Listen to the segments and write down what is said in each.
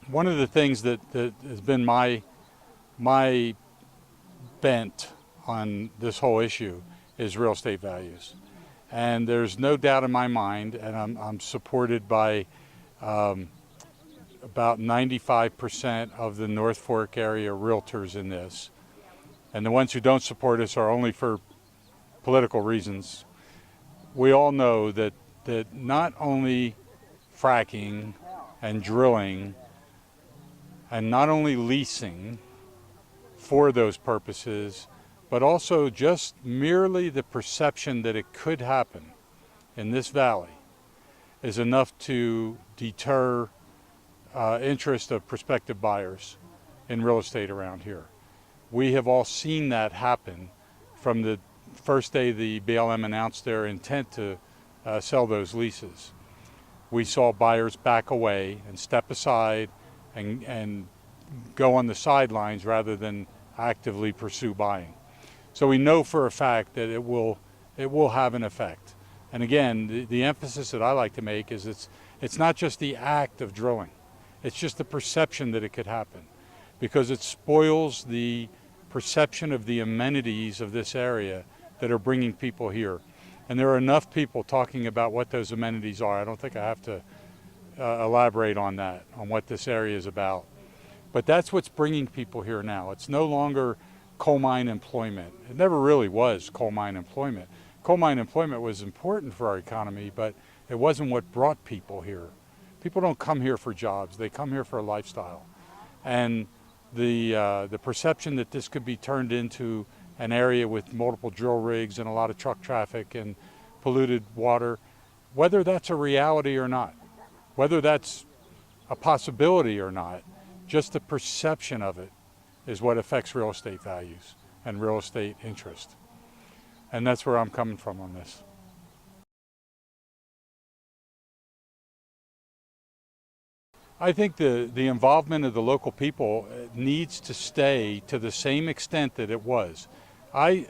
one of the things that has been my bent on this whole issue is real estate values. And there's no doubt in my mind, and I'm supported by about 95% of the North Fork area realtors in this. And the ones who don't support us are only for political reasons. We all know that not only fracking and drilling and not only leasing for those purposes, but also just merely the perception that it could happen in this valley is enough to deter interest of prospective buyers in real estate around here. We have all seen that happen from the first day the BLM announced their intent to sell those leases. We saw buyers back away and step aside and go on the sidelines rather than actively pursue buying. So we know for a fact that it will have an effect. And again, the emphasis that I like to make is it's not just the act of drilling. It's just the perception that it could happen, because it spoils the perception of the amenities of this area that are bringing people here. And there are enough people talking about what those amenities are. I don't think I have to elaborate on that, on what this area is about. But that's what's bringing people here now. It's no longer coal mine employment. It never really was coal mine employment. Coal mine employment was important for our economy, but it wasn't what brought people here. People don't come here for jobs. They come here for a lifestyle. And the perception that this could be turned into an area with multiple drill rigs and a lot of truck traffic and polluted water, whether that's a reality or not, whether that's a possibility or not, just the perception of it is what affects real estate values and real estate interest. And that's where I'm coming from on this. I think the involvement of the local people needs to stay to the same extent that it was. I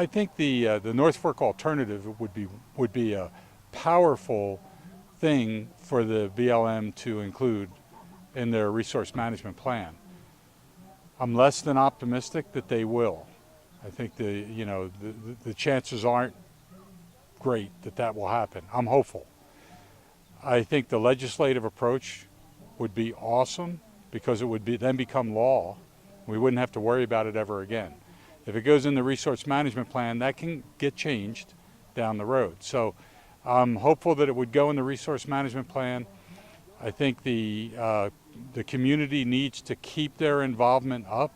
think the North Fork alternative would be a powerful thing for the BLM to include in their resource management plan. I'm less than optimistic that they will. I think the chances aren't great that will happen. I'm hopeful. I think the legislative approach would be awesome, because it would then become law. We wouldn't have to worry about it ever again. If it goes in the resource management plan, that can get changed down the road. So I'm hopeful that it would go in the resource management plan. I think the community needs to keep their involvement up.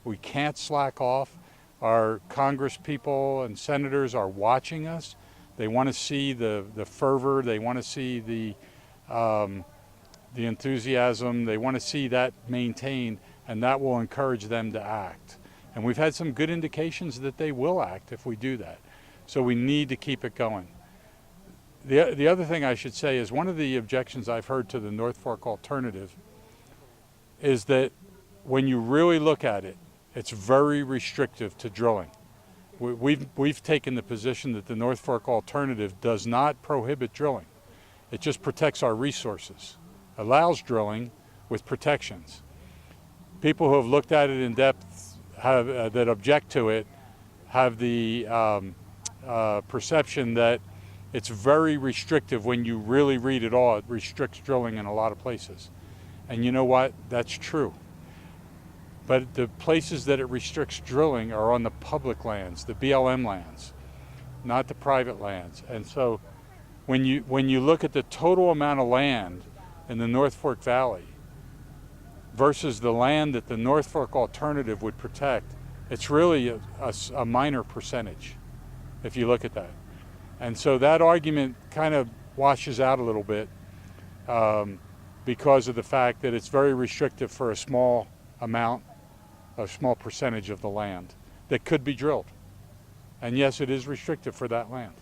We can't slack off. Our Congress people and senators are watching us. They want to see the fervor. They want to see the enthusiasm. They want to see that maintained, and that will encourage them to act. And we've had some good indications that they will act if we do that. So we need to keep it going. The other thing I should say is one of the objections I've heard to the North Fork alternative is that when you really look at it, it's very restrictive to drilling. We've taken the position that the North Fork alternative does not prohibit drilling. It just protects our resources, allows drilling with protections. People who have looked at it in depth that object to it have the perception that it's very restrictive. When you really read it all, it restricts drilling in a lot of places. And you know what? That's true. But the places that it restricts drilling are on the public lands, the BLM lands, not the private lands. And so when you look at the total amount of land in the North Fork Valley versus the land that the North Fork alternative would protect, it's really a minor percentage if you look at that. And so that argument kind of washes out a little bit because of the fact that it's very restrictive for a small amount, a small percentage of the land that could be drilled. And yes, it is restrictive for that land.